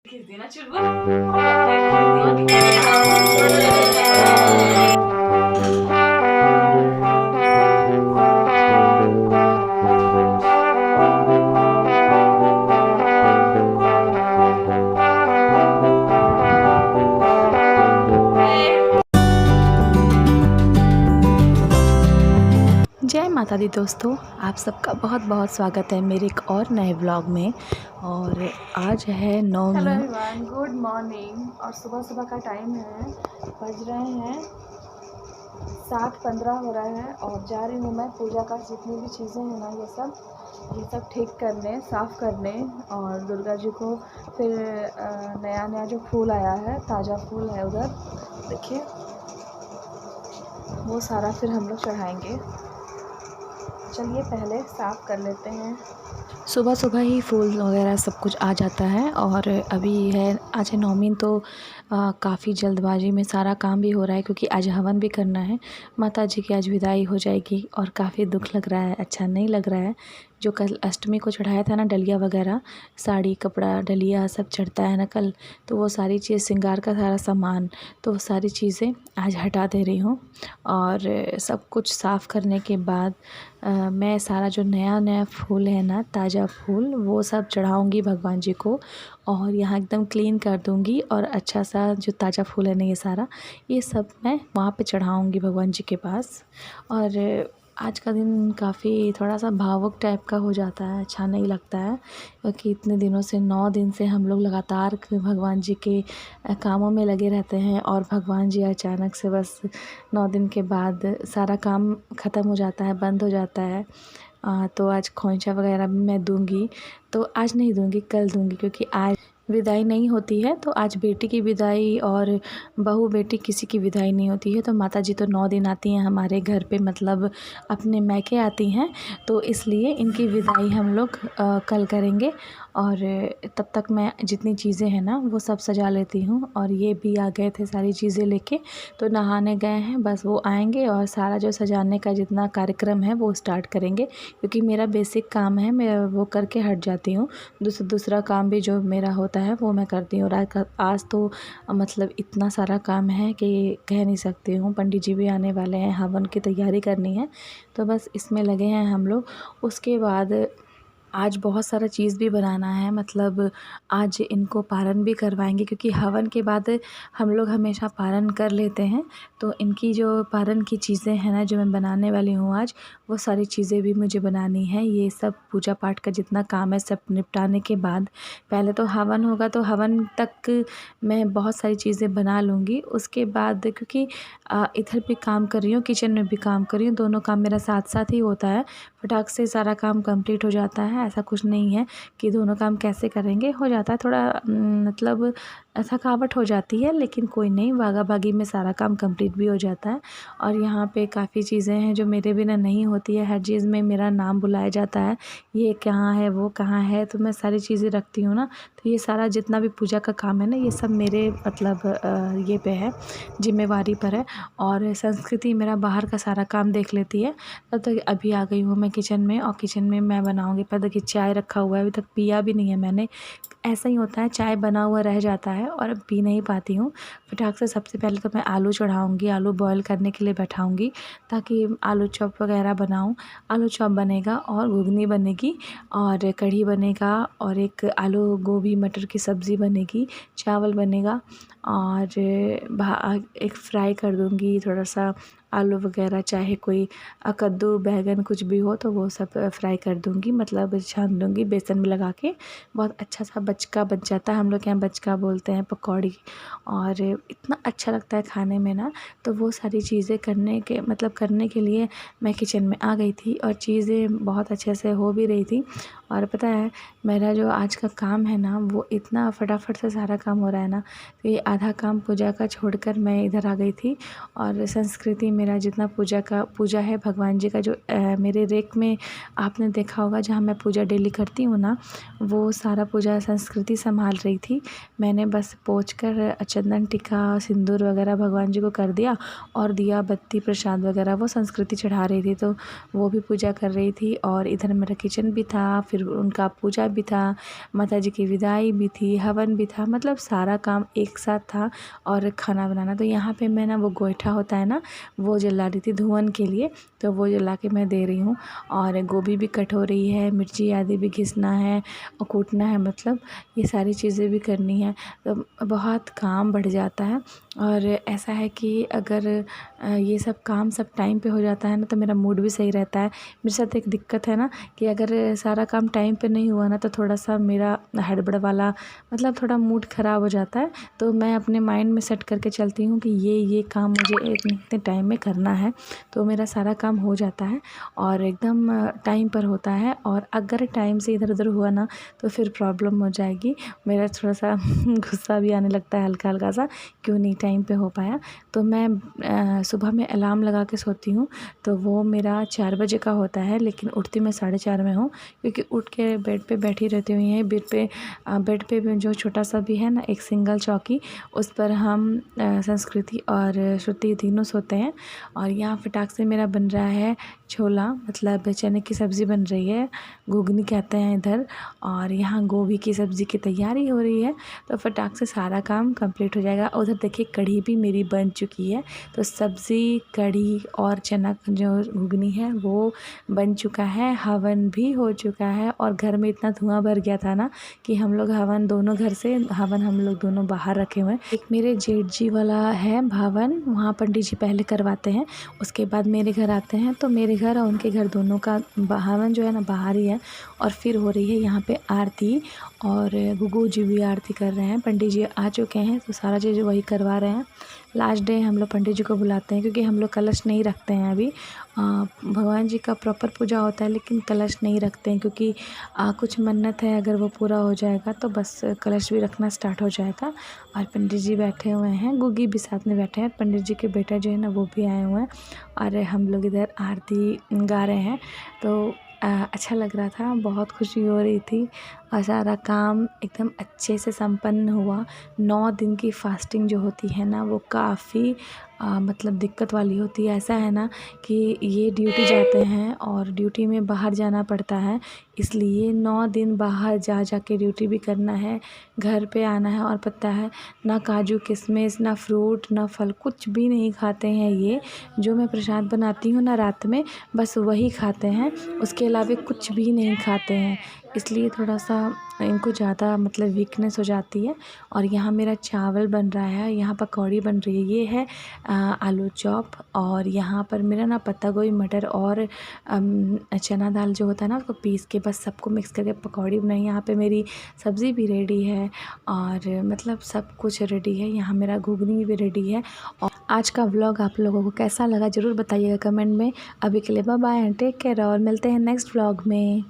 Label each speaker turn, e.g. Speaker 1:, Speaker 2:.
Speaker 1: खींच देना चुलबुल और
Speaker 2: जय माता दी दोस्तों, आप सबका बहुत बहुत स्वागत है मेरे एक और नए व्लॉग में। और आज है
Speaker 1: hello
Speaker 2: Navami.
Speaker 1: Everyone, good morning. और सुबह सुबह का टाइम है, बज रहे हैं 7:15 हो रहा है और जा रही हूँ मैं पूजा का जितनी भी चीज़ें हैं ना ये सब ठीक करने, साफ़ करने। और दुर्गा जी को फिर नया नया जो फूल आया है, ताज़ा फूल है उधर देखिए, वो सारा फिर हम लोग चढ़ाएंगे। चलिए पहले साफ़ कर लेते हैं।
Speaker 2: सुबह सुबह ही फूल वगैरह सब कुछ आ जाता है। और अभी है आज है नवमी, तो काफ़ी जल्दबाजी में सारा काम भी हो रहा है क्योंकि आज हवन भी करना है। माता जी की आज विदाई हो जाएगी और काफ़ी दुख लग रहा है, अच्छा नहीं लग रहा है। जो कल अष्टमी को चढ़ाया था ना, डलिया वगैरह, साड़ी कपड़ा डलिया सब चढ़ता है ना कल, तो वो सारी चीज़ श्रृंगार का सारा सामान, तो वो सारी चीज़ें आज हटा दे रही हूँ। और सब कुछ साफ़ करने के बाद मैं सारा जो नया नया फूल है ना, ताज़ा फूल, वो सब चढ़ाऊँगी भगवान जी को। और यहाँ एकदम क्लीन कर दूँगी और अच्छा सा जो ताज़ा फूल है ना, ये सब मैं वहाँ पे चढ़ाऊँगी भगवान जी के पास। और आज का दिन काफ़ी थोड़ा-सा भावुक टाइप का हो जाता है, अच्छा नहीं लगता है क्योंकि इतने दिनों से 9 दिन से हम लोग लगातार भगवान जी के कामों में लगे रहते हैं और भगवान जी अचानक से बस 9 दिन के बाद सारा काम ख़त्म हो जाता है, बंद हो जाता है। तो आज खोंइचा वगैरह भी मैं दूँगी, तो आज नहीं दूँगी, कल दूँगी क्योंकि आज विदाई नहीं होती है। तो आज बेटी की विदाई और बहू बेटी किसी की विदाई नहीं होती है। तो माता जी तो 9 दिन आती हैं हमारे घर पे, मतलब अपने मायके आती हैं, तो इसलिए इनकी विदाई हम लोग कल करेंगे। और तब तक मैं जितनी चीज़ें हैं ना वो सब सजा लेती हूँ। और ये भी आ गए थे सारी चीज़ें लेके, तो नहाने गए हैं, बस वो आएंगे और सारा जो सजाने का जितना कार्यक्रम है वो स्टार्ट करेंगे क्योंकि मेरा बेसिक काम है, मैं वो करके हट जाती हूँ। दूसरा काम भी जो मेरा होता है वो मैं करती हूँ। आज तो मतलब इतना सारा काम है कि कह नहीं सकती हूँ। पंडित जी भी आने वाले हैं, हवन की तैयारी करनी है, तो बस इसमें लगे हैं हम लोग। उसके बाद आज बहुत सारा चीज़ भी बनाना है, मतलब आज इनको पारण भी करवाएंगे क्योंकि हवन के बाद हम लोग हमेशा पारण कर लेते हैं। तो इनकी जो पारण की चीज़ें हैं ना, जो मैं बनाने वाली हूँ आज, वो सारी चीज़ें भी मुझे बनानी है। ये सब पूजा पाठ का जितना काम है सब निपटाने के बाद पहले तो हवन होगा, तो हवन तक मैं बहुत सारी चीज़ें बना लूँगी। उसके बाद क्योंकि इधर भी काम कर रही हूँ, किचन में भी काम कर रही हूँ, दोनों काम मेरा साथ साथ ही होता है, फटाक से सारा काम कंप्लीट हो जाता है। ऐसा कुछ नहीं है कि दोनों काम कैसे करेंगे, हो जाता है थोड़ा मतलब थकावट हो जाती है, लेकिन कोई नहीं, भागा भागी में सारा काम कंप्लीट भी हो जाता है। और यहाँ पे काफ़ी चीज़ें हैं जो मेरे बिना नहीं होती है, हर चीज़ में मेरा नाम बुलाया जाता है, ये कहाँ है वो कहाँ है, तो मैं सारी चीज़ें रखती हूँ ना। तो ये सारा जितना भी पूजा का काम है ना, ये सब मेरे मतलब ये पे है, जिम्मेवारी पर है। और संस्कृति मेरा बाहर का सारा काम देख लेती है। तब तक अभी आ गई हूँ मैं किचन में, और किचन में मैं बनाऊँगी। पर देखिए चाय रखा हुआ है, अभी तक पिया भी नहीं है मैंने। ऐसा ही होता है, चाय बना हुआ रह जाता है और पी नहीं पाती हूँ। फटाक से सबसे पहले तो मैं आलू चढ़ाऊँगी, आलू बॉयल करने के लिए बैठाऊँगी ताकि आलू चॉप वगैरह बनाऊँ। आलू चॉप बनेगा और घुगनी बनेगी और कढ़ी बनेगा और एक आलू गोभी मटर की सब्ज़ी बनेगी, चावल बनेगा। और एक फ्राई कर दूँगी थोड़ा सा आलू वगैरह, चाहे कोई कद्दू बैंगन कुछ भी हो तो वो सब फ्राई कर दूँगी, मतलब छान दूँगी बेसन में लगा के। बहुत अच्छा सा बचका बन जाता है, हम लोग यहाँ बचका बोलते हैं, पकौड़ी। और इतना अच्छा लगता है खाने में ना। तो वो सारी चीज़ें करने के लिए मैं किचन में आ गई थी और चीज़ें बहुत अच्छे से हो भी रही थी। और पता है, मेरा जो आज का काम है ना, वो इतना फटाफट से सारा काम हो रहा है ना, तो ये आधा काम पूजा का छोड़कर मैं इधर आ गई थी। और संस्कृति मेरा जितना पूजा है भगवान जी का, जो मेरे रेक में आपने देखा होगा जहाँ मैं पूजा डेली करती हूँ ना, वो सारा पूजा संस्कृति संभाल रही थी। मैंने बस पोंछ कर चंदन टीका सिंदूर वगैरह भगवान जी को कर दिया और दिया बत्ती प्रसाद वगैरह वो संस्कृति चढ़ा रही थी, तो वो भी पूजा कर रही थी। और इधर मेरा किचन भी था, फिर फिर उनका पूजा भी था, माता जी की विदाई भी थी, हवन भी था, मतलब सारा काम एक साथ था और खाना बनाना। तो यहाँ पे मैं ना वो गोईठा होता है ना, वो जला रही थी धुआं के लिए, तो वो जला के मैं दे रही हूँ। और गोभी भी कट हो रही है, मिर्ची आदि भी घिसना है और कूटना है, मतलब ये सारी चीज़ें भी करनी है। तो बहुत काम बढ़ जाता है। और ऐसा है कि अगर ये सब काम सब टाइम पे हो जाता है ना, तो मेरा मूड भी सही रहता है। मेरे साथ एक दिक्कत है ना कि अगर सारा काम टाइम पे नहीं हुआ ना, तो थोड़ा सा मेरा हड़बड़ वाला, मतलब थोड़ा मूड ख़राब हो जाता है। तो मैं अपने माइंड में सेट करके चलती हूँ कि ये काम मुझे इतने टाइम में करना है, तो मेरा सारा काम हो जाता है और एकदम टाइम पर होता है। और अगर टाइम से इधर उधर हुआ ना, तो फिर प्रॉब्लम हो जाएगी। मेरा थोड़ा सा गुस्सा भी आने लगता है हल्का हल्का सा, क्यों नहीं टाइम पे हो पाया। तो मैं सुबह में अलार्म लगा के सोती हूँ, तो वो मेरा 4 बजे का होता है, लेकिन उठती मैं 4:30 में हूँ, क्योंकि उठ के बेड पे बैठी रहती हुई हैं। बेड पे भी जो छोटा सा भी है ना, एक सिंगल चौकी, उस पर हम संस्कृति और श्रुति तीनों सोते हैं। और यहाँ फटाक से मेरा बन रहा है छोला, मतलब चने की सब्ज़ी बन रही है, घुगनी कहते हैं इधर। और यहाँ गोभी की सब्ज़ी की तैयारी हो रही है, तो फटाक से सारा काम कंप्लीट हो जाएगा। उधर देखिए कढ़ी भी मेरी बन चुकी है, तो सब्ज़ी, कढ़ी और चना जो घुगनी है वो बन चुका है। हवन भी हो चुका है और घर में इतना धुआं भर गया था ना कि हम लोग हवन दोनों घर से हवन हम लोग दोनों बाहर रखे हुए हैं। एक मेरे जेठ जी वाला है भवन, वहाँ पंडित जी पहले करवाते हैं, उसके बाद मेरे घर आते हैं। तो मेरे घर और उनके घर दोनों का हवन जो है ना बाहर ही है। और फिर हो रही है यहाँ पे आरती, और गुगू जी भी आरती कर रहे हैं। पंडित जी आ चुके हैं, तो सारा चीज़ वही करवा रहे हैं। लास्ट डे हम लोग पंडित जी को बुलाते हैं, क्योंकि हम लोग कलश नहीं रखते हैं अभी। भगवान जी का प्रॉपर पूजा होता है, लेकिन कलश नहीं रखते हैं, क्योंकि कुछ मन्नत है, अगर वो पूरा हो जाएगा तो बस कलश भी रखना स्टार्ट हो जाएगा। और पंडित जी बैठे हुए हैं, गुगी भी साथ में बैठे हैं, पंडित जी के बेटा जो है ना वो भी आए हुए हैं, और हम लोग इधर आरती गा रहे हैं। तो अच्छा लग रहा था, बहुत खुशी हो रही थी, और सारा काम एकदम अच्छे से संपन्न हुआ। 9 दिन की फास्टिंग जो होती है ना, वो काफ़ी मतलब दिक्कत वाली होती है। ऐसा है ना कि ये ड्यूटी जाते हैं और ड्यूटी में बाहर जाना पड़ता है, इसलिए 9 दिन बाहर जा के ड्यूटी भी करना है, घर पे आना है। और पता है ना, काजू किशमिश, ना फ्रूट, ना फल, कुछ भी नहीं खाते हैं ये। जो मैं प्रसाद बनाती हूँ ना रात में, बस वही खाते हैं, उसके अलावा कुछ भी नहीं खाते हैं। इसलिए थोड़ा सा इनको ज़्यादा मतलब वीकनेस हो जाती है। और यहाँ मेरा चावल बन रहा है, यहाँ पकौड़ी बन रही है, ये है आलू चॉप। और यहाँ पर मेरा ना पत्ता गोभी, मटर और चना दाल जो होता है ना, उसको पीस के बस सबको मिक्स करके पकौड़ी बनाई। यहाँ पे मेरी सब्ज़ी भी रेडी है, और मतलब सब कुछ रेडी है। यहाँ मेरा घुगनी भी रेडी है। और आज का व्लॉग आप लोगों को कैसा लगा ज़रूर बताइएगा कमेंट में। अभी के लिए bye bye and take care, और मिलते हैं नेक्स्ट व्लॉग में।